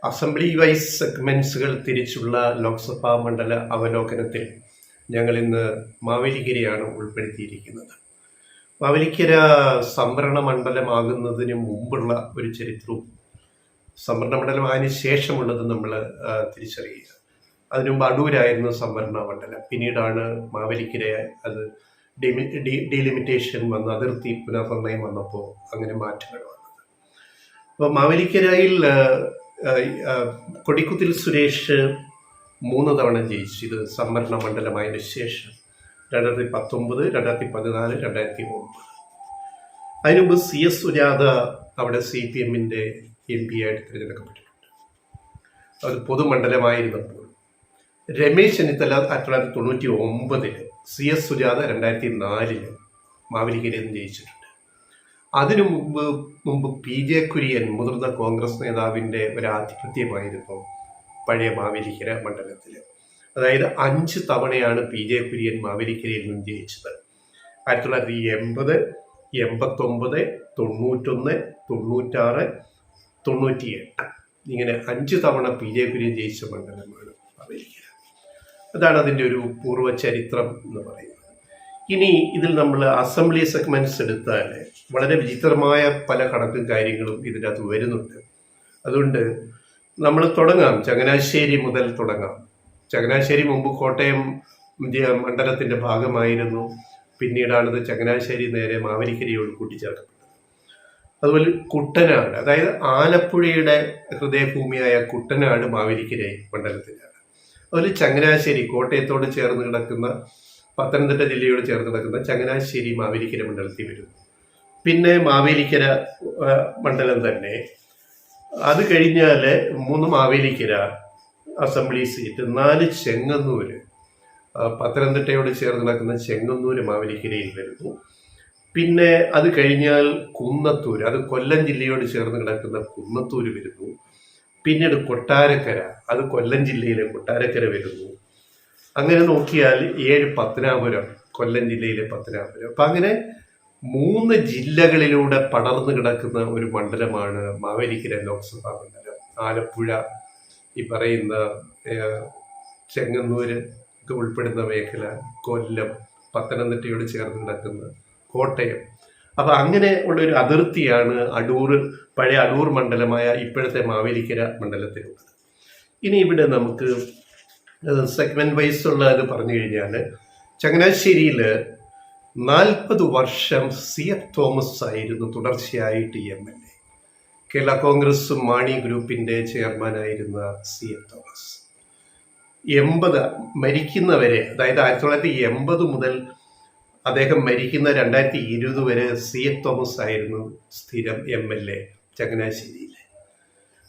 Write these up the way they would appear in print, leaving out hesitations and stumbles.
Assembly vice സെഗ്മെന്റ്സുകൾ തിരിച്ചുള്ള ലോക്സഭാ മണ്ഡല അവലോകനത്തിൽ ഞങ്ങൾ ഇന്ന് മാവേലിക്കരയാണ് ഉൾപ്പെടുത്തിയിരിക്കുന്നത്. മാവേലിക്കര സംവരണ മണ്ഡലമാകുന്നതിന് മുമ്പുള്ള ഒരു ചരിത്രവും സംവരണ മണ്ഡലമായതിനു ശേഷമുള്ളത് നമ്മൾ തിരിച്ചറിയുക. അതിനു മുമ്പ് അടൂരായിരുന്നു സംവരണ മണ്ഡലം. പിന്നീടാണ് മാവേലിക്കര അത് ഡീലിമിറ്റേഷൻ വന്ന് അതിർത്തി പുനർനിർണയം വന്നപ്പോൾ അങ്ങനെ മാറ്റങ്ങൾ വന്നത്. അപ്പോൾ മാവേലിക്കരയിൽ കൊടിക്കുത്തിൽ സുരേഷ് 3 തവണ ജയിച്ചു. ഇത് സംവരണ മണ്ഡലമായതിനു ശേഷം 2019, 2014, 2009. അതിനുമുമ്പ് CS സുജാത അവിടെ CPM-ന്റെ MP ആയിട്ട് തിരഞ്ഞെടുക്കപ്പെട്ടിട്ടുണ്ട്. അത് പൊതുമണ്ഡലമായിരുന്നപ്പോൾ രമേശ് ചെന്നിത്തല 1999, CS സുജാത 2004 മാവേലിക്കരയിൽ നിന്ന് ജയിച്ചിട്ടുണ്ട്. അതിനു മുമ്പ് PJ കുര്യൻ മുതിർന്ന കോൺഗ്രസ് നേതാവിൻ്റെ ഒരു ആധിപത്യമായിരുന്നു പഴയ മാവേലിക്കര മണ്ഡലത്തിൽ. അതായത് 5 തവണയാണ് PJ കുര്യൻ മാവേലിക്കരയിൽ നിന്ന് ജയിച്ചത്. 1980, 89, 91, 96, 98 ഇങ്ങനെ 5 തവണ PJ കുര്യൻ ജയിച്ച മണ്ഡലമാണ് മാവേലിക്കര. അതാണ് അതിൻ്റെ ഒരു പൂർവ്വ ചരിത്രം എന്ന് പറയുന്നത്. ഇനി ഇതിൽ നമ്മൾ അസംബ്ലി സെഗ്മെന്റ്സ് എടുത്താൽ വളരെ വിചിത്രമായ പല കണക്കും കാര്യങ്ങളും ഇതിനകത്ത് വരുന്നുണ്ട്. അതുകൊണ്ട് നമ്മൾ തുടങ്ങാം, ചങ്ങനാശ്ശേരി മുതൽ തുടങ്ങാം. ചങ്ങനാശ്ശേരി മുമ്പ് കോട്ടയം മണ്ഡലത്തിൻ്റെ ഭാഗമായിരുന്നു. പിന്നീടാണിത് ചങ്ങനാശ്ശേരി നേരെ മാവേലിക്കരയോട് കൂട്ടിച്ചേർക്കപ്പെട്ടത്. അതുപോലെ കുട്ടനാട്, അതായത് ആലപ്പുഴയുടെ ഹൃദയഭൂമിയായ കുട്ടനാട് മാവേലിക്കര മണ്ഡലത്തിലാണ്. അതുപോലെ ചങ്ങനാശ്ശേരി കോട്ടയത്തോട് ചേർന്ന് കിടക്കുന്ന, പത്തനംതിട്ട ജില്ലയോട് ചേർന്ന് കിടക്കുന്ന ചങ്ങനാശ്ശേരി മാവേലിക്കര മണ്ഡലത്തിൽ വരുന്നു. പിന്നെ മാവേലിക്കര മണ്ഡലം തന്നെ. അത് കഴിഞ്ഞാൽ 3 മാവേലിക്കര അസംബ്ലി സീറ്റ്, 4 ചെങ്ങന്നൂർ, പത്തനംതിട്ടയോട് ചേർന്ന് കിടക്കുന്ന ചെങ്ങന്നൂർ മാവേലിക്കരയിൽ വരുന്നു. പിന്നെ അത് കഴിഞ്ഞാൽ കുന്നത്തൂർ, അത് കൊല്ലം ജില്ലയോട് ചേർന്ന് കിടക്കുന്ന കുന്നത്തൂർ വരുന്നു. പിന്നീട് കൊട്ടാരക്കര, അത് കൊല്ലം ജില്ലയിലെ കൊട്ടാരക്കര വരുന്നു. അങ്ങനെ നോക്കിയാൽ 7 പത്തനാപുരം, കൊല്ലം ജില്ലയിലെ പത്തനാപുരം. അപ്പം അങ്ങനെ 3 ജില്ലകളിലൂടെ പടർന്നു കിടക്കുന്ന ഒരു മണ്ഡലമാണ് മാവേലിക്കര ലോക്സഭാ മണ്ഡലം. ആലപ്പുഴ, ഈ പറയുന്ന ചെങ്ങന്നൂര് ഒക്കെ ഉൾപ്പെടുന്ന മേഖല, കൊല്ലം, പത്തനംതിട്ടയോട് ചേർന്ന് കിടക്കുന്ന കോട്ടയം. അപ്പം അങ്ങനെ ഉള്ളൊരു അതിർത്തിയാണ് പഴയ അടൂർ മണ്ഡലമായ ഇപ്പോഴത്തെ മാവേലിക്കര മണ്ഡലത്തിലുള്ളത്. ഇനി ഇവിടെ നമുക്ക് സെഗ്മെന്റ് വൈസ് ഉള്ള അത് പറഞ്ഞു കഴിഞ്ഞാൽ, ചങ്ങനാശ്ശേരിയിൽ 40 വർഷം CF തോമസ് ആയിരുന്നു തുടർച്ചയായിട്ട് MLA. കേരള കോൺഗ്രസ് മാണി ഗ്രൂപ്പിൻ്റെ ചെയർമാനായിരുന്ന CF തോമസ് 80 മരിക്കുന്നവരെ, അതായത് 1980 മുതൽ അദ്ദേഹം മരിക്കുന്ന 2020 വരെ CF തോമസ് ആയിരുന്നു സ്ഥിരം MLA ചങ്ങനാശ്ശേരിയിൽ.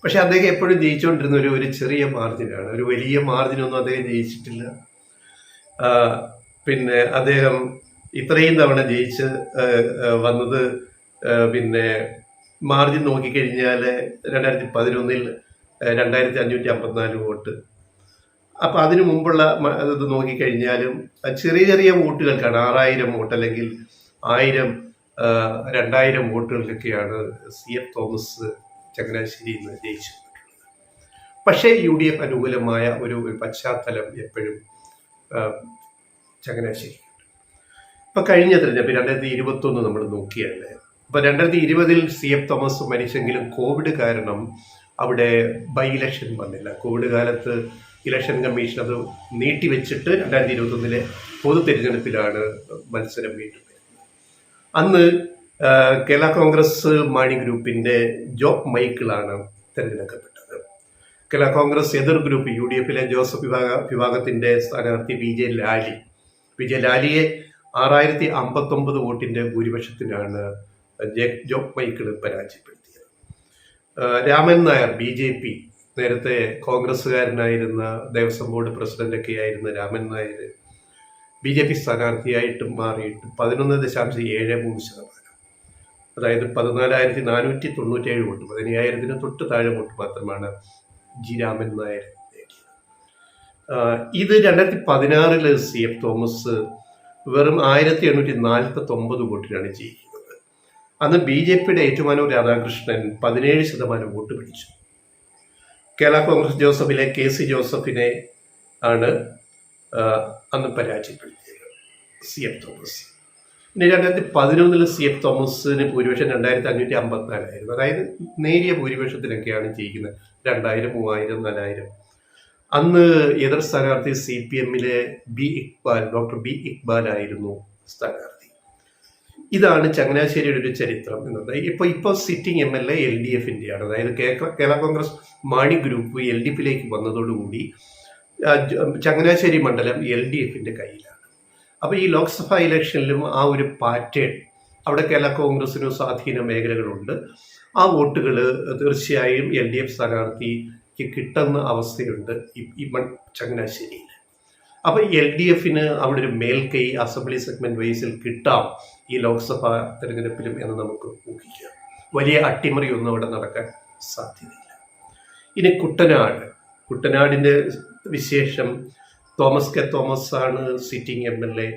പക്ഷെ അദ്ദേഹം എപ്പോഴും ജയിച്ചുകൊണ്ടിരുന്ന ഒരു ചെറിയ മാർജിനാണ്, ഒരു വലിയ മാർജിനൊന്നും അദ്ദേഹം ജയിച്ചിട്ടില്ല. പിന്നെ അദ്ദേഹം ഇത്രയും തവണ ജയിച്ച് വന്നത്, പിന്നെ മാർജിൻ നോക്കിക്കഴിഞ്ഞാൽ 2011 2554 വോട്ട്. അപ്പം അതിനു മുമ്പുള്ള ഇത് നോക്കിക്കഴിഞ്ഞാലും ചെറിയ ചെറിയ വോട്ടുകൾക്കാണ്, 6000 വോട്ട് അല്ലെങ്കിൽ 1000, 2000 വോട്ടുകൾക്കൊക്കെയാണ് CF തോമസ് ചങ്ങനാശ്ശേരിയിൽ നിന്ന് ജയിച്ചിട്ടുള്ളത്. പക്ഷേ UDF അനുകൂലമായ ഒരു പശ്ചാത്തലം എപ്പോഴും ചങ്ങനാശ്ശേരി. ഇപ്പം കഴിഞ്ഞ തിരഞ്ഞെടുപ്പ് 2021 നമ്മൾ നോക്കിയാൽ, ഇപ്പം 2020 CF തോമസ് മരിച്ചെങ്കിലും കോവിഡ് കാരണം അവിടെ ബൈ ഇലക്ഷൻ വന്നില്ല. കോവിഡ് കാലത്ത് ഇലക്ഷൻ കമ്മീഷൻ അത് നീട്ടിവെച്ചിട്ട് 2021 പൊതു തിരഞ്ഞെടുപ്പിലാണ് മത്സരം വീണ്ടും വരുന്നത്. അന്ന് കേരള കോൺഗ്രസ് മാണി ഗ്രൂപ്പിൻ്റെ ജോബ് മൈക്കിളാണ് തിരഞ്ഞെടുക്കപ്പെട്ടത്. കേരള കോൺഗ്രസ് എതിർ ഗ്രൂപ്പ് UDFിലെ ജോസഫ് വിഭാഗത്തിൻ്റെ സ്ഥാനാർത്ഥി വിജയ ലാലിയെ 6059 വോട്ടിൻ്റെ ഭൂരിപക്ഷത്തിനാണ് ജോബ് മൈക്കിൾ പരാജയപ്പെടുത്തിയത്. രാമൻ നായർ, BJP, നേരത്തെ കോൺഗ്രസ്സുകാരനായിരുന്ന ദേവസ്വം ബോർഡ് പ്രസിഡന്റൊക്കെ ആയിരുന്ന രാമൻ നായർ BJP സ്ഥാനാർത്ഥിയായിട്ട് മാറിയിട്ട് 11.73%, അതായത് 14,497 വോട്ട്, 15,000 തൊട്ട് താഴെ വോട്ട് മാത്രമാണ് രാമൻ നായർ നേടിയത്. ഇത് 2016 CF തോമസ് വെറും 1849 വോട്ടിനാണ് ജയിക്കുന്നത്. അന്ന് BJPയുടെ ഏറ്റുമാനൂർ രാധാകൃഷ്ണൻ 17% വോട്ട് പിടിച്ചു. കേരള കോൺഗ്രസ് ജോസഫിലെ KC ജോസഫിനെ ആണ് അന്ന് പരാജയപ്പെടുത്തിയത് CF തോമസ്. പിന്നെ 2011 CF തോമസിന് ഭൂരിപക്ഷം 2554 അതായത് നേരിയ ഭൂരിപക്ഷത്തിനൊക്കെയാണ് ജയിക്കുന്നത്. 2000, 3000, 4000. അന്ന് എതിർ സ്ഥാനാർത്ഥി CPMലെ ഡോക്ടർ ബി ഇക്ബാൽ ആയിരുന്നു സ്ഥാനാർത്ഥി. ഇതാണ് ചങ്ങനാശ്ശേരിയുടെ ഒരു ചരിത്രം എന്നത്. ഇപ്പോൾ സിറ്റിംഗ് MLA LDFിൻ്റെയാണ്. അതായത് കേരള കോൺഗ്രസ് മാണി ഗ്രൂപ്പ് LDFിലേക്ക് വന്നതോടുകൂടി ചങ്ങനാശ്ശേരി മണ്ഡലം LDFിൻ്റെ കയ്യിലാണ്. അപ്പോൾ ഈ ലോക്സഭാ ഇലക്ഷനിലും ആ ഒരു പാറ്റേൺ, അവിടെ കേരള കോൺഗ്രസിന് സ്വാധീന മേഖലകളുണ്ട്. ആ വോട്ടുകൾ തീർച്ചയായും LDF സ്ഥാനാർത്ഥിക്ക് കിട്ടുന്ന അവസ്ഥയുണ്ട് ഈ ചങ്ങനാശ്ശേരിയിൽ. അപ്പോൾ LDFിന് അവിടെ ഒരു മേൽക്കൈ അസംബ്ലി സെഗ്മെന്റ് വൈസിൽ കിട്ടാം ഈ ലോക്സഭാ തെരഞ്ഞെടുപ്പിലും എന്ന് നമുക്ക് ഊഹിക്കാം. വലിയ അട്ടിമറിയൊന്നും അവിടെ നടക്കാൻ സാധ്യതയില്ല. ഇനി കുട്ടനാടിൻ്റെ വിശേഷം, തോമസ് കെ തോമസ് ആണ് സിറ്റിംഗ് MLA.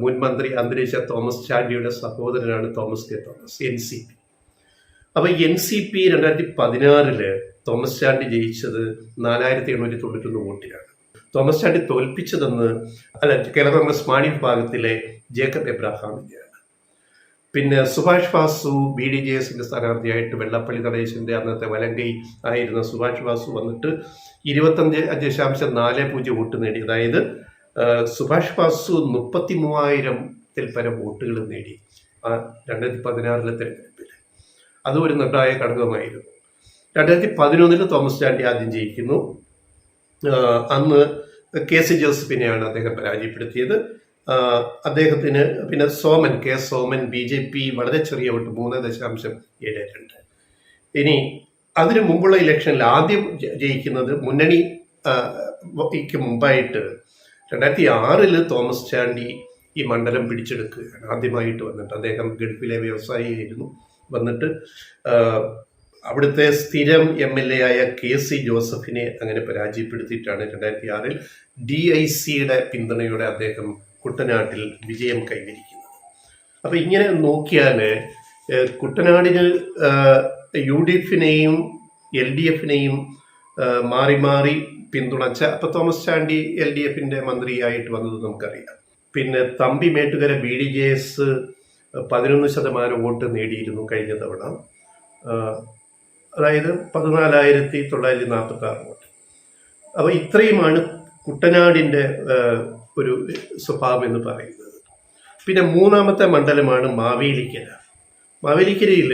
മുൻ മന്ത്രി അന്തരിച്ച തോമസ് ചാണ്ടിയുടെ സഹോദരനാണ് തോമസ് കെ തോമസ്, NCP. അപ്പോൾ NCP 2016 തോമസ് ചാണ്ടി ജയിച്ചത് 4891 വോട്ടിലാണ്. തോമസ് ചാണ്ടി തോൽപ്പിച്ചതെന്ന് കേരള കോൺഗ്രസ് മാണി വിഭാഗത്തിലെ ജേക്കബ് എബ്രഹാമിനെയാണ്. പിന്നെ സുഭാഷ് വാസു BDJSന്റെ സ്ഥാനാർത്ഥിയായിട്ട് വെള്ളാപ്പള്ളി നടേശന്റെ അന്നത്തെ വലങ്കൈ ആയിരുന്ന സുഭാഷ് വാസു വന്നിട്ട് 25.40 വോട്ട് നേടി. അതായത് സുഭാഷ് വാസു 33,000-ൽ പരം വോട്ടുകൾ നേടി ആ 2016 തെരഞ്ഞെടുപ്പിൽ. അതും ഒരു നിർണായക ഘടകമായിരുന്നു. 2011 തോമസ് ചാണ്ടി ആദ്യം ജയിക്കുന്നു. അന്ന് KC ജോസഫിനെയാണ് അദ്ദേഹം പരാജയപ്പെടുത്തിയത്. അദ്ദേഹത്തിന് പിന്നെ K സോമൻ BJP വളരെ ചെറിയ വോട്ട് 3.72. ഇനി അതിനു മുമ്പുള്ള ഇലക്ഷനിൽ ആദ്യം ജയിക്കുന്നത് മുന്നണിക്ക് മുമ്പായിട്ട് 2006 തോമസ് ചാണ്ടി ഈ മണ്ഡലം പിടിച്ചെടുക്കുകയാണ് ആദ്യമായിട്ട് വന്നിട്ട്. അദ്ദേഹം ഗൾഫിലെ വ്യവസായിയായിരുന്നു. വന്നിട്ട് അവിടുത്തെ സ്ഥിരം MLA ആയ KC ജോസഫിനെ അങ്ങനെ പരാജയപ്പെടുത്തിയിട്ടാണ് 2006 DICയുടെ പിന്തുണയോടെ അദ്ദേഹം കുട്ടനാട്ടിൽ വിജയം കൈവരിക്കുന്നത്. അപ്പം ഇങ്ങനെ നോക്കിയാൽ കുട്ടനാടിന് UDFിനെയും LDFിനെയും മാറി മാറി പിന്തുണച്ച, അപ്പം തോമസ് ചാണ്ടി LDFിൻ്റെ മന്ത്രിയായിട്ട് വന്നത് നമുക്കറിയാം. പിന്നെ തമ്പി മേട്ടുകര BDJS 11% വോട്ട് നേടിയിരുന്നു കഴിഞ്ഞ തവണ. അതായത് 14,946 വോട്ട്. അപ്പോൾ ഇത്രയുമാണ് കുട്ടനാടിൻ്റെ ഒരു സ്വഭാവം എന്ന് പറയുന്നത്. പിന്നെ മൂന്നാമത്തെ മണ്ഡലമാണ് മാവേലിക്കര. മാവേലിക്കരയിൽ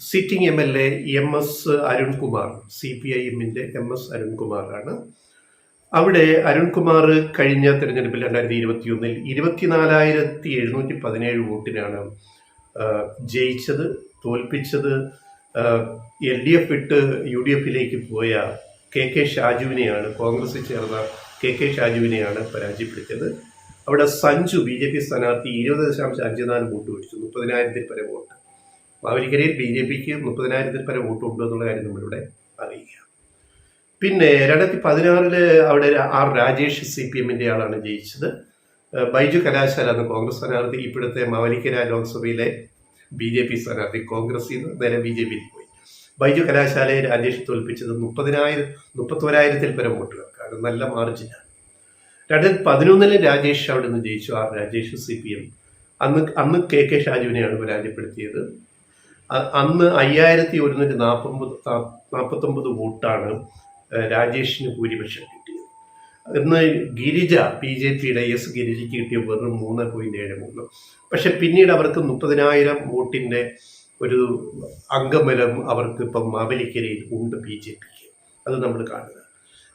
സിറ്റിംഗ് MLA MS അരുൺകുമാർ, CPIMന്റെ MS അരുൺകുമാറാണ്. അവിടെ അരുൺകുമാർ കഴിഞ്ഞ തെരഞ്ഞെടുപ്പിൽ 2021 24,717 വോട്ടിനാണ് ജയിച്ചത്. തോൽപ്പിച്ചത് LDF വിട്ട് UDFിലേക്ക് പോയ KK ഷാജുവിനെയാണ്, കോൺഗ്രസിൽ ചേർന്ന KK ഷാജുവിനെയാണ് പരാജയപ്പെടുത്തിയത്. അവിടെ സഞ്ജു BJP സ്ഥാനാർത്ഥി 20.54 വോട്ട് മേടിച്ചു, 30,000-ൽ പരം വോട്ട്. മാവേലിക്കരയിൽ BJPക്ക് 30,000-ൽ പരം വോട്ട് ഉണ്ട് എന്നുള്ള കാര്യം നമ്മളിവിടെ അറിയുക. പിന്നെ 2016 അവിടെ R രാജേഷ് CPMന്റെ ആളാണ് ജയിച്ചത്. ബൈജു കലാശാല എന്ന കോൺഗ്രസ് സ്ഥാനാർത്ഥി ഇപ്പോഴത്തെ മാവേലിക്കര ലോക്സഭയിലെ BJP സ്ഥാനാർത്ഥി കോൺഗ്രസിൽ നിന്ന് നേരെ BJPയിൽ പോയി. ബൈജു കലാശാലയെ രാജേഷ് തോൽപ്പിച്ചത് 31,000-ൽ പരം വോട്ടുകൾക്കാണ്. നല്ല മാർജിനാണ്. 2011 രാജേഷ് അവിടെ നിന്ന് ജയിച്ചു, R രാജേഷ് CPM. അന്ന് KK ഷാജുവിനെയാണ് പരാജയപ്പെടുത്തിയത്. അന്ന് 5,149 വോട്ടാണ് രാജേഷിന് ഭൂരിപക്ഷം കിട്ടിയത്. ഇന്ന് ഗിരിജ BJPയുടെ ഗിരിജയ്ക്ക് കിട്ടിയ വെറും 3.73. പക്ഷെ പിന്നീട് അവർക്ക് 30,000 വോട്ടിൻ്റെ ഒരു അംഗബലം അവർക്ക് ഇപ്പം മാവേലിക്കരയിൽ ഉണ്ട് BJPക്ക്. അത് നമ്മൾ കാണുക.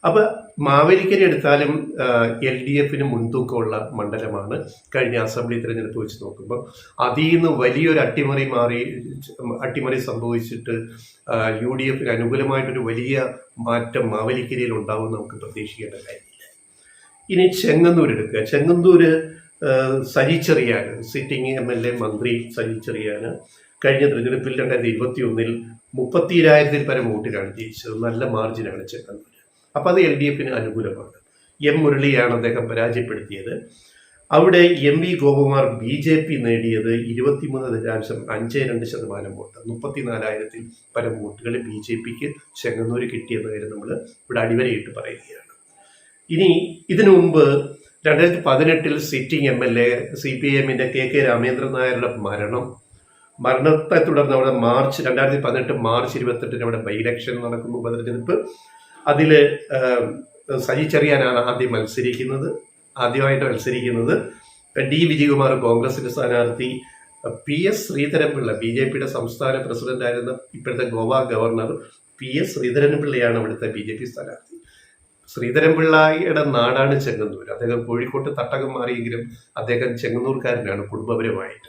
അപ്പോൾ മാവേലിക്കര എടുത്താലും LDFന് മുൻതൂക്കമുള്ള മണ്ഡലമാണ് കഴിഞ്ഞ അസംബ്ലി തിരഞ്ഞെടുപ്പ് വെച്ച് നോക്കുമ്പോൾ. അതിൽ നിന്ന് വലിയൊരു അട്ടിമറി സംഭവിച്ചിട്ട് UDFന് അനുകൂലമായിട്ടൊരു വലിയ മാറ്റം മാവേലിക്കരയിൽ ഉണ്ടാവും നമുക്ക് പ്രതീക്ഷിക്കേണ്ട കാര്യമില്ല. ഇനി ചെങ്ങന്നൂർ എടുക്കുക. ചെങ്ങന്നൂർ സജി ചെറിയാൻ, സിറ്റിംഗ് MLA മന്ത്രി സജി ചെറിയാൻ കഴിഞ്ഞ തിരഞ്ഞെടുപ്പിൽ 2021 30,000-ൽ പരം വോട്ടിനാണ് ജയിച്ചത്. നല്ല മാർജിനാണ് ചെങ്ങന്നൂർ. അപ്പം അത് LDFന് അനുകൂലമാണ്. M മുരളിയാണ് അദ്ദേഹം പരാജയപ്പെടുത്തിയത്. അവിടെ എം വി ഗോപകുമാർ BJP നേടിയത് 23.52% വോട്ട്, 34,000-ൽ പരം വോട്ടുകൾ BJPക്ക് ചെങ്ങന്നൂർ കിട്ടിയെന്ന കാര്യം നമ്മൾ ഇവിടെ അടിവരയിട്ട് പറയുകയാണ്. ഇനി ഇതിനു മുമ്പ് 2018 സിറ്റിംഗ് MLA CPIMന്റെ KK രാമേന്ദ്രൻ നായരുടെ മരണത്തെ തുടർന്ന് അവിടെ 2018 മാർച്ച് 28 അവിടെ ബൈ ഇലക്ഷൻ നടക്കുന്നു, ഉപതെരഞ്ഞെടുപ്പ്. അതിൽ സജി ചെറിയാനാണ് ആദ്യമായിട്ട് മത്സരിക്കുന്നത്. D വിജയകുമാർ കോൺഗ്രസിന്റെ സ്ഥാനാർത്ഥി, PS ശ്രീധരൻപിള്ള BJPയുടെ സംസ്ഥാന പ്രസിഡന്റായിരുന്ന ഇപ്പോഴത്തെ ഗോവ ഗവർണർ PS ശ്രീധരൻപിള്ളയാണ് അവിടുത്തെ BJP സ്ഥാനാർത്ഥി. ശ്രീധരൻപിള്ളയുടെ നാടാണ് ചെങ്ങന്നൂർ. അദ്ദേഹം കോഴിക്കോട്ട് തട്ടകം മാറിയെങ്കിലും അദ്ദേഹം ചെങ്ങന്നൂർക്കാരനാണ് കുടുംബപരമായിട്ട്.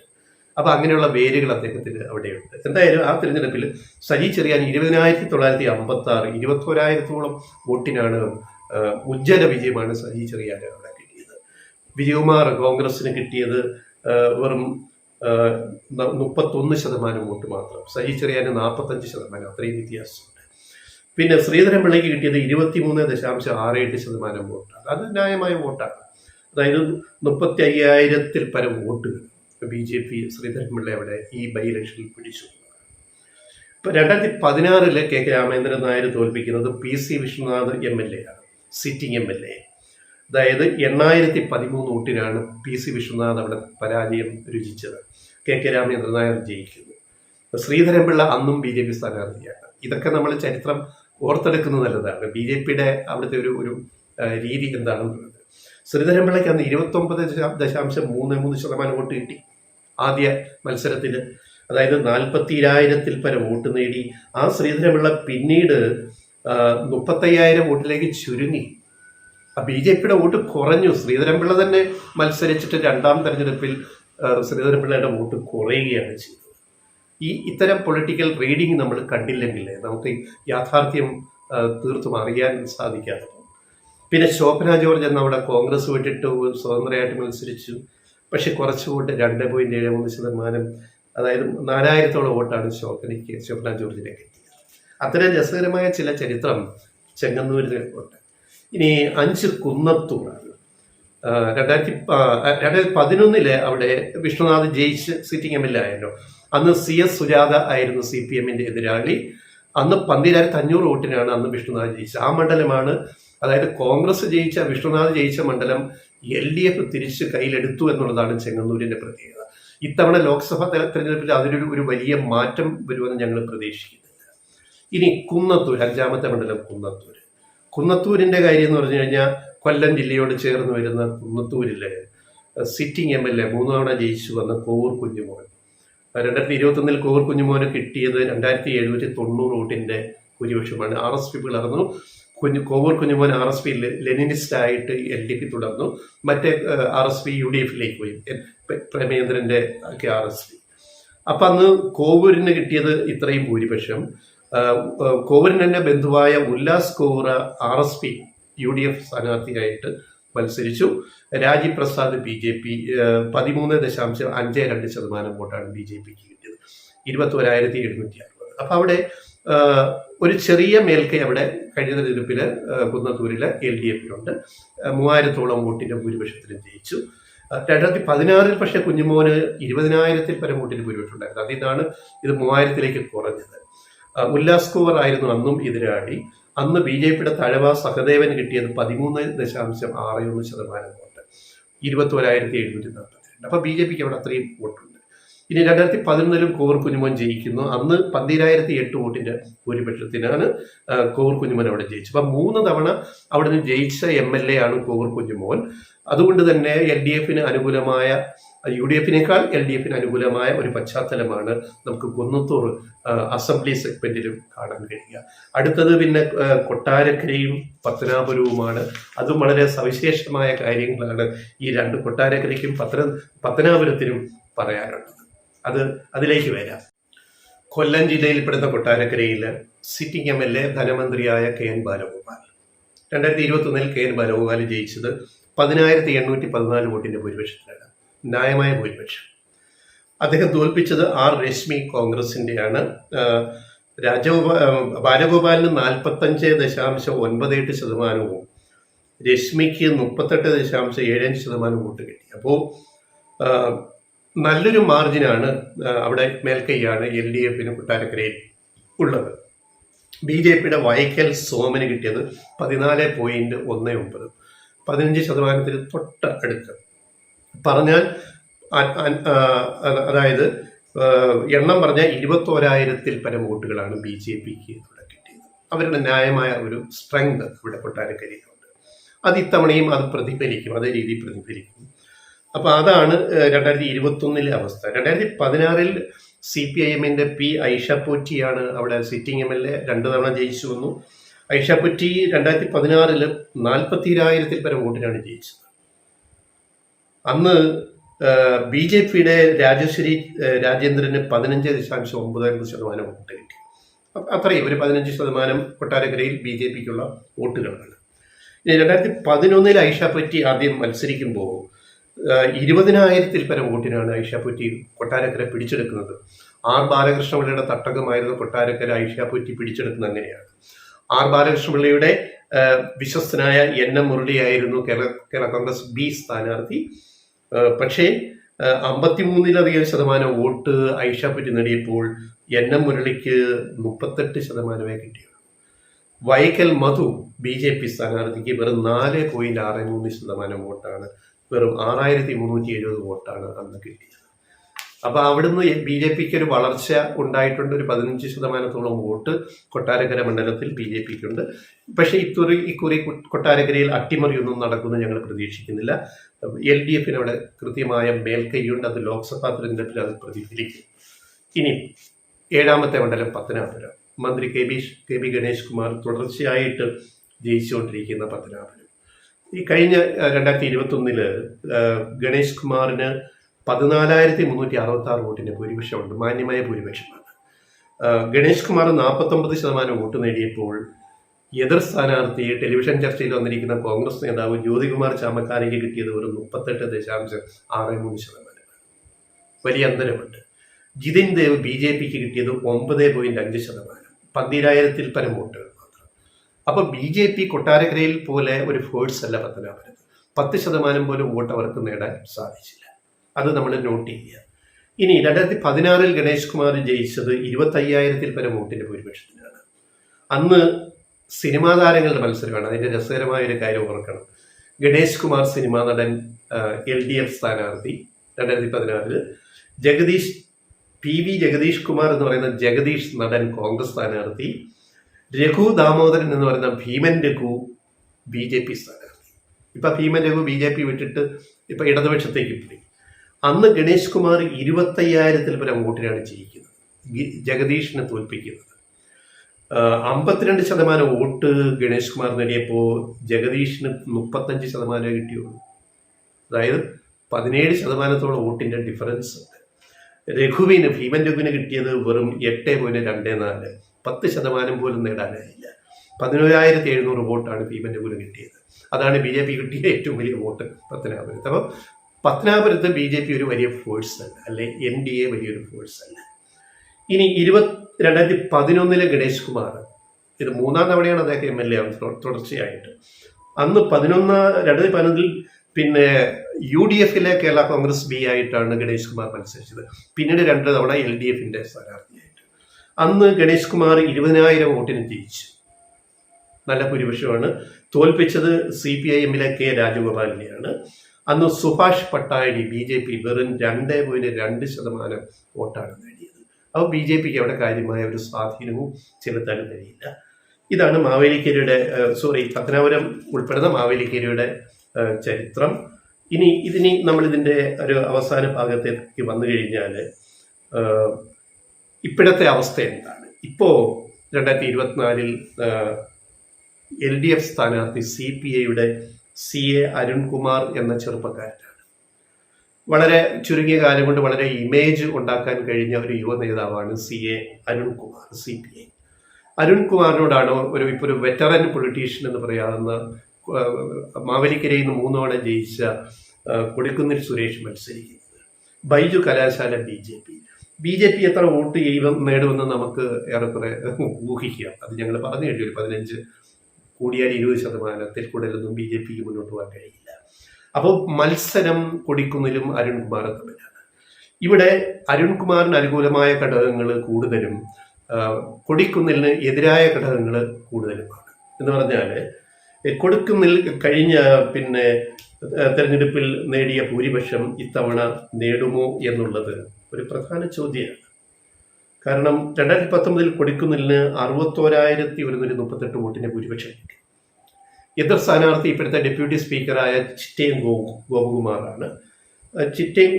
അപ്പൊ അങ്ങനെയുള്ള വേരുകൾ അദ്ദേഹത്തിന് അവിടെയുണ്ട്. എന്തായാലും ആ തിരഞ്ഞെടുപ്പിൽ സജി ചെറിയാൻ 20,956 21,000-ഓളം വോട്ടിനാണ് ഉജ്ജ്വല വിജയമാണ് സജി ചെറിയാൻ അവിടെ കിട്ടിയത്. വിജയകുമാർ കോൺഗ്രസിന് കിട്ടിയത് വെറും 31% വോട്ട് മാത്രം, സജി ചെറിയാന് 45%, അത്രയും വ്യത്യാസമുണ്ട്. പിന്നെ ശ്രീധരൻപിള്ളയ്ക്ക് കിട്ടിയത് 23.68% വോട്ടാണ്. അത് ന്യായമായ വോട്ടാണ്. അതായത് 35,000-ൽ പരം വോട്ടുകൾ BJP ശ്രീധരൻപിള്ള അവിടെ ഈ ബൈ ഇലക്ഷനിൽ പിടിച്ചു. ഇപ്പൊ 2016 KK രാമേന്ദ്രൻ നായർ തോൽപ്പിക്കുന്നത് PC വിശ്വനാഥ് MLA ആണ്, സിറ്റിംഗ് MLA. അതായത് 8,013 വോട്ടിനാണ് PC വിശ്വനാഥ് അവിടെ പരാജയം രുചിച്ചത്. KK രാമേന്ദ്രൻ നായർ ജയിക്കുന്നു. ശ്രീധരൻപിള്ള അന്നും BJP സ്ഥാനാർത്ഥിയാണ്. ഇതൊക്കെ നമ്മൾ ചരിത്രം ഓർത്തെടുക്കുന്നത് നല്ലതാണ്. BJPയുടെ അവിടുത്തെ ഒരു രീതി എന്താണെന്നുള്ളത്. ശ്രീധരൻപിള്ളയ്ക്ക് അന്ന് 29.33% വോട്ട് കിട്ടി ആദ്യ മത്സരത്തിൽ. അതായത് 40,000-ൽ പരം വോട്ട് നേടി. ആ ശ്രീധരൻപിള്ള പിന്നീട് 35,000 വോട്ടിലേക്ക് ചുരുങ്ങി. BJPയുടെ വോട്ട് കുറഞ്ഞു. ശ്രീധരൻപിള്ള തന്നെ മത്സരിച്ചിട്ട് രണ്ടാം തെരഞ്ഞെടുപ്പിൽ ശ്രീധരൻപിള്ളയുടെ വോട്ട് കുറയുകയാണ് ചെയ്തത്. ഇത്തരം പൊളിറ്റിക്കൽ റീഡിങ് നമ്മൾ കണ്ടില്ലെങ്കിൽ നമുക്ക് യാഥാർത്ഥ്യം തീർത്തും അറിയാൻ സാധിക്കാതെ. പിന്നെ ശോഭന ജോർജ് എന്ന അവിടെ കോൺഗ്രസ് വിട്ടിട്ട് സ്വതന്ത്രമായിട്ട് മത്സരിച്ചു. പക്ഷെ കുറച്ച് വോട്ട് 2.73%, അതായത് 4,000-ഓളം വോട്ടാണ് ശോഭന ജോർജിനെ കിട്ടിയത്. അത്തരം രസകരമായ ചില ചരിത്രം ചെങ്ങന്നൂരിൽ ഉണ്ട്. ഇനി 5 കുന്നത്തൂറാണ്. 2011 അവിടെ വിശ്വനാഥ് ജയിച്ച് സിറ്റിംഗ് MLA ആയല്ലോ. അന്ന് CS സുജാത ആയിരുന്നു CPMന്റെ എതിരാളി. അന്ന് 12,500 വോട്ടിനാണ് അന്ന് വിശ്വനാഥ് ജയിച്ചത്. ആ മണ്ഡലമാണ്, അതായത് കോൺഗ്രസ് ജയിച്ച വിശ്വനാഥ് ജയിച്ച മണ്ഡലം LDF തിരിച്ച് കയ്യിലെടുത്തു എന്നുള്ളതാണ് ചെങ്ങന്നൂരിന്റെ പ്രത്യേകത. ഇത്തവണ ലോക്സഭാ തെരഞ്ഞെടുപ്പിൽ അതിനൊരു വലിയ മാറ്റം വരുമെന്ന് ഞങ്ങൾ പ്രതീക്ഷിക്കുന്നില്ല. ഇനി കുന്നത്തൂർ, 5ാമത്തെ മണ്ഡലം കുന്നത്തൂരിന്റെ കാര്യം എന്ന് പറഞ്ഞു കഴിഞ്ഞാൽ കൊല്ലം ജില്ലയോട് ചേർന്ന് വരുന്ന കുന്നത്തൂരിലെ സിറ്റിംഗ് MLA 3 തവണ ജയിച്ചു വന്ന കോവൂർ കുഞ്ഞുമോൻ. 2021 കോവൂർ കുഞ്ഞുമോന് കിട്ടിയത് 2,790 വോട്ടിന്റെ ഭൂരിപക്ഷമാണ്. RSP പിളർന്നു. കോവൂർ കുഞ്ഞുമോൻ RSP ലെനിനിസ്റ്റ് ആയിട്ട് LDP തുടർന്നു. മറ്റേ RSP UDFിലേക്ക് പോയി, പ്രേമേന്ദ്രന്റെ ഒക്കെ RSP. അപ്പൊ അന്ന് കോവൂരിന് കിട്ടിയത് ഇത്രയും ഭൂരിപക്ഷം. കോവൂരിന് തന്നെ ബന്ധുവായ ഉല്ലാസ് കോവൂർ RSP UDF സ്ഥാനാർത്ഥിയായിട്ട് മത്സരിച്ചു. രാജീവ് പ്രസാദ് BJP 13.52% വോട്ടാണ് BJPക്ക് കിട്ടിയത്, 21,760. അപ്പൊ അവിടെ ഒരു ചെറിയ മേൽക്കൈ അവിടെ കഴിഞ്ഞ തെരഞ്ഞെടുപ്പിൽ കുന്നത്തൂരിലെ LDFിലുണ്ട്. 3,000-ഓളം വോട്ടിന്റെ ഭൂരിപക്ഷത്തിന് ജയിച്ചു. 2016 പക്ഷേ കുഞ്ഞുമോന് 20,000-ൽ പരം വോട്ടിന് ഭൂരിപക്ഷം ഉണ്ടായിരുന്നു. അതിനാണ് ഇത് 3,000-ലേക്ക് കുറഞ്ഞത്. ഉല്ലാസ് കോവർ ആയിരുന്നു അന്നും എതിരാളി. അന്ന് BJPയുടെ തഴവ സഹദേവന് കിട്ടിയത് 13.61% വോട്ട്, 21,742. അപ്പൊ BJPക്ക് അവിടെ അത്രയും വോട്ടുണ്ട്. ഇനി 2011 കോവൂർ കുഞ്ഞുമോൻ ജയിക്കുന്നു. അന്ന് 12,008 വോട്ടിന്റെ ഭൂരിപക്ഷത്തിനാണ് കോവൂർ കുഞ്ഞുമോൻ അവിടെ ജയിച്ചു. അപ്പൊ 3 തവണ അവിടെ നിന്ന് ജയിച്ച MLA ആണ് കോവൂർ കുഞ്ഞുമോൻ. അതുകൊണ്ട് തന്നെ LDFിന് അനുകൂലമായ, UDFിനേക്കാൾ LDFിന് അനുകൂലമായ ഒരു പശ്ചാത്തലമാണ് നമുക്ക് കുന്നത്തൂർ അസംബ്ലി സെഗ്മെന്റിലും കാണാൻ കഴിയുക. അടുത്തത് പിന്നെ കൊട്ടാരക്കരയും പത്തനാപുരവുമാണ്. അതും വളരെ സവിശേഷമായ കാര്യങ്ങളാണ് ഈ 2 കൊട്ടാരക്കരയ്ക്കും പത്തനാപുരത്തിനും പറയാനുള്ളത്. അതിലേക്ക് വരാം. കൊല്ലം ജില്ലയിൽപ്പെടുന്ന കൊട്ടാരക്കരയിൽ സിറ്റിംഗ് MLA ധനമന്ത്രിയായ KN ബാലഗോപാൽ. 2021 KN ബാലഗോപാൽ ജയിച്ചത് 10,814 വോട്ടിന്റെ ഭൂരിപക്ഷത്തിലാണ്, ന്യായമായ ഭൂരിപക്ഷം. അദ്ദേഹം തോൽപ്പിച്ചത് R രശ്മി കോൺഗ്രസിന്റെയാണ്. ബാലഗോപാലിന് 45.98%, രശ്മിക്ക് 38.75% വോട്ട് കിട്ടി. അപ്പോൾ നല്ലൊരു മാർജിനാണ് അവിടെ മേൽക്കൈയാണ് LDF കൊട്ടാരക്കരയിൽ ഉള്ളത്. BJPയുടെ വൈക്കൽ സോമന് കിട്ടിയത് 14.19, 15% തൊട്ട് അടുത്ത്. പറഞ്ഞാൽ അതായത് എണ്ണം പറഞ്ഞാൽ 21,000-ൽ പരം വോട്ടുകളാണ് BJPക്ക് ഇവിടെ കിട്ടിയത്. അവരുടെ ന്യായമായ ഒരു സ്ട്രെങ്ത് ഇവിടെ കൊട്ടാരക്കരയിലുണ്ട്. അത് ഇത്തവണയും അത് പ്രതിഫലിക്കും, അതേ രീതിയിൽ പ്രതിഫലിക്കും. അപ്പോൾ അതാണ് 2021 അവസ്ഥ. 2016 CPIMന്റെ ഐഷ പോറ്റിയാണ് അവിടെ സിറ്റിംഗ് MLA, 2 തവണ ജയിച്ചു വന്നു. ഐഷ പോറ്റി 2016 42,000-ൽ പരം വോട്ടിനാണ് ജയിച്ചത്. അന്ന് BJPയുടെ രാജേശ്വരി രാജേന്ദ്രന് 15.95% വോട്ട് കിട്ടി. അത്രയും ഒരു 15% കൊട്ടാരക്കരയിൽ BJPക്കുള്ള വോട്ടുകളാണ്. ഇനി 2011 ഐഷ പോറ്റി ആദ്യം മത്സരിക്കുമ്പോൾ 20,000-ൽ പരം വോട്ടിനാണ് ഐഷ പോറ്റി കൊട്ടാരക്കര പിടിച്ചെടുക്കുന്നത്. ബാലകൃഷ്ണപിള്ളയുടെ തട്ടകമായിരുന്നു കൊട്ടാരക്കര ഐഷ പോറ്റി പിടിച്ചെടുക്കുന്നത്. അങ്ങനെയാണ് ബാലകൃഷ്ണപിള്ളയുടെ വിശ്വസ്തനായ NM മുരളിയായിരുന്നു കേരള കോൺഗ്രസ് B സ്ഥാനാർത്ഥി. പക്ഷേ 53% വോട്ട് ഐഷ പോറ്റി നേടിയപ്പോൾ NM മുരളിക്ക് 38% കിട്ടിയുള്ളൂ. വൈക്കൽ മധു BJP സ്ഥാനാർത്ഥിക്ക് വെറും 4.63% വോട്ടാണ്, വെറും 6,370 വോട്ടാണ് അന്ന് കിട്ടിയത്. അപ്പോൾ അവിടുന്ന് BJPക്ക് ഒരു വളർച്ച ഉണ്ടായിട്ടുണ്ട്. ഒരു 15%-ഓളം വോട്ട് കൊട്ടാരക്കര മണ്ഡലത്തിൽ BJPക്കുണ്ട്. പക്ഷേ ഇക്കുറി കൊട്ടാരക്കരയിൽ അട്ടിമറിയൊന്നും നടക്കുമെന്ന് ഞങ്ങൾ പ്രതീക്ഷിക്കുന്നില്ല. LDFന് അവിടെ കൃത്യമായ മേൽക്കൈയുണ്ട്. അത് ലോക്സഭാ തെരഞ്ഞെടുപ്പിൽ അത് പ്രതിഫലിക്കും. ഇനി 7ാമത്തെ മണ്ഡലം പത്തനാപുരം. മന്ത്രി കെ ബി ഗണേഷ് കുമാർ തുടർച്ചയായിട്ട് ജയിച്ചുകൊണ്ടിരിക്കുന്ന പത്തനാപുരം. ഈ കഴിഞ്ഞ 2021 ഗണേഷ് കുമാറിന് 14,366 വോട്ടിന്റെ ഭൂരിപക്ഷമുണ്ട്. മാന്യമായ ഭൂരിപക്ഷമാണ്. ഗണേഷ് കുമാർ 49% വോട്ട് നേടിയപ്പോൾ എതിർ സ്ഥാനാർത്ഥി ടെലിവിഷൻ ചർച്ചയിൽ വന്നിരിക്കുന്ന കോൺഗ്രസ് നേതാവ് ജ്യോതികുമാർ ചാമക്കാലയ്ക്ക് കിട്ടിയത് ഒരു 38.63%. വലിയ അന്തരമുണ്ട്. ജിതിൻ ദേവ് BJPക്ക് കിട്ടിയത് 9.5%, 12,000-ൽ പരം വോട്ടുകൾ മാത്രം. അപ്പോൾ BJP കൊട്ടാരക്കരയിൽ പോലെ ഒരു ഫോഴ്സ് അല്ല പത്തനാപുരത്ത്. 10% പോലും വോട്ട് അവർക്ക് നേടാൻ സാധിച്ചില്ല. അത് നമ്മൾ നോട്ട് ചെയ്യുക. ഇനി 2016 ഗണേഷ് കുമാർ ജയിച്ചത് 25,000-ൽ പരം വോട്ടിന്റെ ഭൂരിപക്ഷത്തിനാണ്. അന്ന് സിനിമാ താരങ്ങളുടെ മത്സരമാണ്. അതിന്റെ രസകരമായ ഒരു കാര്യം ഓർക്കണം. ഗണേഷ് കുമാർ സിനിമാ നടൻ, LDF സ്ഥാനാർത്ഥി 2016. ജഗദീഷ് കുമാർ എന്ന് പറയുന്ന ജഗദീഷ് നടൻ കോൺഗ്രസ് സ്ഥാനാർത്ഥി, രഘു ദാമോദരൻ എന്ന് പറയുന്ന ഭീമൻ രഘു BJP സ്ഥാനാർത്ഥി. ഇപ്പൊ ഭീമൻ രഘു BJP വിട്ടിട്ട് ഇപ്പൊ ഇടതുപക്ഷത്തേക്ക് പോയി. അന്ന് ഗണേഷ് കുമാർ 25,000-ൽ പരം വോട്ടിനാണ് ജയിക്കുന്നത്, ജഗദീഷിനെ തോൽപ്പിക്കുന്നത്. 52% വോട്ട് ഗണേഷ് കുമാർ നേടിയപ്പോൾ ജഗദീഷിന് 35% കിട്ടിയുള്ളൂ. അതായത് 17%-ഓളം വോട്ടിന്റെ ഡിഫറൻസ് ഉണ്ട്. ഭീമൻ രഘുവിന് കിട്ടിയത് വെറും 8.24, 10% പോലും നേടാനായില്ല. 11,700 വോട്ടാണ് ഭീമൻ രഘുവിന് കിട്ടിയത്. അതാണ് BJP കിട്ടിയ ഏറ്റവും വലിയ വോട്ട് പത്തനാപുരത്ത്. അപ്പോൾ പത്തനാപുരത്ത് BJP ഒരു വലിയ ഫോഴ്സ് അല്ല, അല്ലെ NDA വലിയൊരു ഫോഴ്സ് അല്ല. ഇനി 2011 ഗണേഷ് കുമാർ, ഇത് 3ാം തവണയാണ് അദ്ദേഹം MLA തുടർച്ചയായിട്ട്. അന്ന് 2011 പിന്നെ UDFിലെ കേരള കോൺഗ്രസ് B ആയിട്ടാണ് ഗണേഷ് കുമാർ മത്സരിച്ചത്. പിന്നീട് 2 തവണ LDFന്റെ സ്ഥാനാർത്ഥിയായിട്ട്. അന്ന് ഗണേഷ് കുമാർ 20,000 വോട്ടിന് ജയിച്ചു. നല്ല ഭൂരിപക്ഷമാണ്. തോൽപ്പിച്ചത് CPIMലെ K രാജഗോപാലിനെയാണ്. അന്ന് സുഭാഷ് പട്ടാഴി BJP വെറും 2.2% വോട്ടാണ് നേടിയത്. അപ്പോൾ BJPക്ക് അവിടെ കാര്യമായ ഒരു സ്വാധീനവും ചെലുത്താൻ കഴിയില്ല. ഇതാണ് പത്തനാപുരം ഉൾപ്പെടുന്ന മാവേലിക്കരയുടെ ചരിത്രം. ഇനി നമ്മളിതിൻ്റെ ഒരു അവസാന ഭാഗത്തേക്ക് വന്നു കഴിഞ്ഞാൽ ഇപ്പോഴത്തെ അവസ്ഥ എന്താണ്? ഇപ്പോൾ 2024 LDF സ്ഥാനാർത്ഥി CPIയുടെ CA അരുൺകുമാർ എന്ന ചെറുപ്പക്കാരനാണ്. വളരെ ചുരുങ്ങിയ കാലം കൊണ്ട് വളരെ ഇമേജ് ഉണ്ടാക്കാൻ കഴിഞ്ഞ ഒരു യുവ നേതാവാണ് CA അരുൺകുമാർ. CPI അരുൺകുമാറിനോടാണ് ഇപ്പോൾ ഒരു വെറ്ററൻ പൊളിറ്റീഷ്യൻ എന്ന് പറയാവുന്ന മാവേലിക്കരയിൽ നിന്ന് 3 തവണ ജയിച്ച കൊടിക്കുന്നിൽ സുരേഷ് മത്സരിക്കുന്നത്. ബൈജു കലാശാല BJP എത്ര വോട്ട് നേടുമെന്ന് നമുക്ക് ഏറെക്കുറെ ഊഹിക്കാം. അത് ഞങ്ങൾ പറഞ്ഞു കഴിഞ്ഞു, ഒരു കൂടിയാൽ 20%, കൂടുതലൊന്നും BJPക്ക് മുന്നോട്ട് പോകാൻ കഴിയില്ല. അപ്പോൾ മത്സരം കൊടിക്കുന്നിലും അരുൺകുമാറും തമ്മിലാണ്. ഇവിടെ അരുൺകുമാറിന് അനുകൂലമായ ഘടകങ്ങൾ കൂടുതലും കൊടിക്കുന്നിലിന് എതിരായ ഘടകങ്ങൾ കൂടുതലുമാണ്. എന്ന് പറഞ്ഞാൽ കൊടിക്കുന്നിൽ കഴിഞ്ഞ തെരഞ്ഞെടുപ്പിൽ നേടിയ ഭൂരിപക്ഷം ഇത്തവണ നേടുമോ എന്നുള്ളത് ഒരു പ്രധാന ചോദ്യമാണ്. കാരണം 2019 കൊടിക്കുന്നിലിന് 61,138 വോട്ടിന്റെ ഭൂരിപക്ഷം കിട്ടി. എതിർ സ്ഥാനാർത്ഥി ഇപ്പോഴത്തെ ഡെപ്യൂട്ടി സ്പീക്കറായ ചിറ്റയം ഗോപകുമാറാണ്. ചിറ്റയം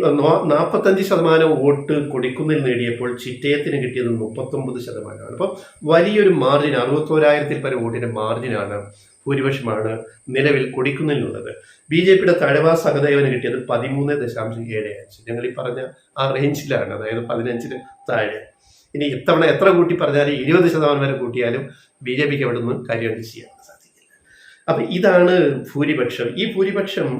45% വോട്ട് കൊടിക്കുന്നിൽ നേടിയപ്പോൾ ചിറ്റയത്തിന് കിട്ടിയത് 39%. അപ്പം വലിയൊരു മാർജിൻ, 61,000-ൽ പരം വോട്ടിന്റെ മാർജിനാണ്, ഭൂരിപക്ഷമാണ് നിലവിൽ കൊടിക്കുന്നിലുള്ളത്. BJPയുടെ തഴവാ സഹദേവന് കിട്ടിയത് 13.75. ഞങ്ങൾ ഈ പറഞ്ഞ ആ റേഞ്ചിലാണ്, അതായത് 15-ന് താഴെ. ഇനി ഇത്തവണ എത്ര കൂട്ടി പറഞ്ഞാലും 20% വരെ കൂട്ടിയാലും BJPക്ക് അവിടെ നിന്ന് കാര്യം ചെയ്യാൻ സാധിക്കില്ല. അപ്പൊ ഇതാണ് ഭൂരിപക്ഷം. ഈ ഭൂരിപക്ഷം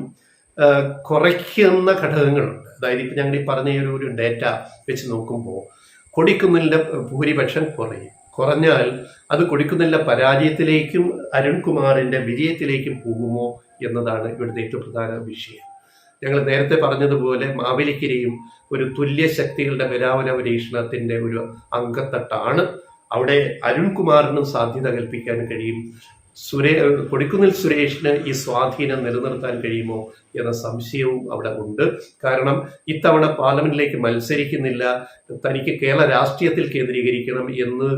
കുറയ്ക്കുന്ന ഘടകങ്ങളുണ്ട്. അതായത് ഇപ്പം ഞങ്ങൾ ഈ പറഞ്ഞ ഒരു ഡേറ്റ വെച്ച് നോക്കുമ്പോൾ കൊടിക്കുന്നിലിന്റെ ഭൂരിപക്ഷം കുറഞ്ഞാൽ അത് കൊടിക്കുന്നിലിന്റെ പരാജയത്തിലേക്കും അരുൺകുമാറിന്റെ വിജയത്തിലേക്കും പോകുമോ എന്നതാണ് ഇവിടുത്തെ ഏറ്റവും പ്രധാന വിഷയം. ഞങ്ങൾ നേരത്തെ പറഞ്ഞതുപോലെ മാവേലിക്കരയും ഒരു തുല്യ ശക്തികളുടെ ബലാബല പരീക്ഷണത്തിന്റെ ഒരു അങ്കത്തട്ടാണ്. അവിടെ അരുൺകുമാറിനും സാധ്യത കൽപ്പിക്കാൻ കഴിയും. കൊടിക്കുന്നിൽ സുരേഷിന് ഈ സ്വാധീനം നിലനിർത്താൻ കഴിയുമോ എന്ന സംശയവും അവിടെ ഉണ്ട്. കാരണം ഇത്തവണ പാർലമെന്റിലേക്ക് മത്സരിക്കുന്നില്ല, തനിക്ക് കേരള രാഷ്ട്രീയത്തിൽ കേന്ദ്രീകരിക്കണം എന്ന്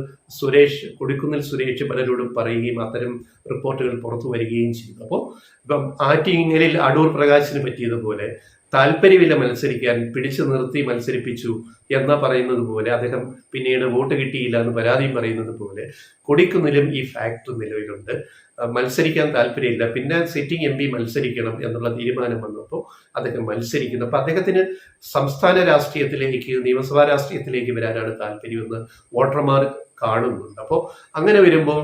കൊടിക്കുന്നിൽ സുരേഷ് പലരോടും പറയുകയും അത്തരം റിപ്പോർട്ടുകൾ പുറത്തു വരികയും ചെയ്തു. അപ്പോൾ ഇപ്പം ആറ്റിങ്ങലിൽ അടൂർ പ്രകാശിന് പറ്റിയതുപോലെ താല്പര്യമില്ല മത്സരിക്കാൻ, പിടിച്ചു നിർത്തി മത്സരിപ്പിച്ചു എന്ന് പറയുന്നത് പോലെ, അദ്ദേഹം പിന്നീട് വോട്ട് കിട്ടിയില്ല എന്ന് പരാതിയും പറയുന്നത് പോലെ കൊടിക്കുന്നിലും ഈ ഫാക്ടർ നിലവിലുണ്ട്. മത്സരിക്കാൻ താല്പര്യമില്ല, പിന്നെ സിറ്റിംഗ് MP മത്സരിക്കണം എന്നുള്ള തീരുമാനം വന്നപ്പോൾ അദ്ദേഹം മത്സരിക്കുന്നു. അപ്പൊ അദ്ദേഹത്തിന് സംസ്ഥാന രാഷ്ട്രീയത്തിലേക്ക്, നിയമസഭാ രാഷ്ട്രീയത്തിലേക്ക് വരാനാണ് താല്പര്യമെന്ന് വോട്ടർമാർ കാണുന്നുണ്ട്. അപ്പോൾ അങ്ങനെ വരുമ്പോൾ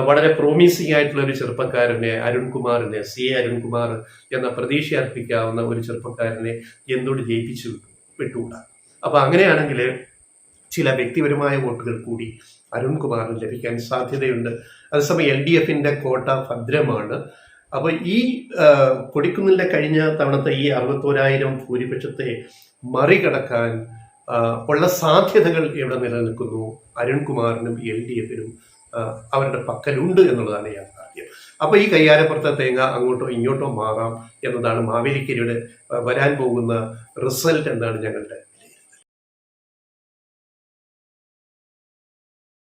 വളരെ പ്രോമിസിംഗ് ആയിട്ടുള്ള ഒരു ചെറുപ്പക്കാരനെ, അരുൺകുമാറിനെ, CA അരുൺകുമാർ എന്ന പ്രതീക്ഷ അർപ്പിക്കാവുന്ന ഒരു ചെറുപ്പക്കാരനെ എന്തുകൊണ്ട് ജയിപ്പിച്ചു വിട്ടുകൂടാ? അപ്പൊ അങ്ങനെയാണെങ്കിൽ ചില വ്യക്തിപരമായ വോട്ടുകൾ കൂടി അരുൺകുമാറിന് ലഭിക്കാൻ സാധ്യതയുണ്ട്. അതേസമയം LDFന്റെ കോട്ട ഭദ്രമാണ്. അപ്പൊ ഈ കൊടിക്കുന്നിലിന്റെ കഴിഞ്ഞ തവണത്തെ ഈ 61,000 ഭൂരിപക്ഷത്തെ മറികടക്കാൻ ഉള്ള സാധ്യതകൾ എവിടെ നിലനിൽക്കുന്നു? അരുൺകുമാറിനും LDFനും അവരുടെ പക്കലുണ്ട് എന്നുള്ളതാണ് യാഥാർത്ഥ്യം. അപ്പൊ ഈ കയ്യാരപ്പുറത്തെ തേങ്ങ അങ്ങോട്ടോ ഇങ്ങോട്ടോ മാറാം എന്നതാണ് മാവേലിക്കരയുടെ വരാൻ പോകുന്ന റിസൾട്ട് എന്നാണ് ഞങ്ങളുടെ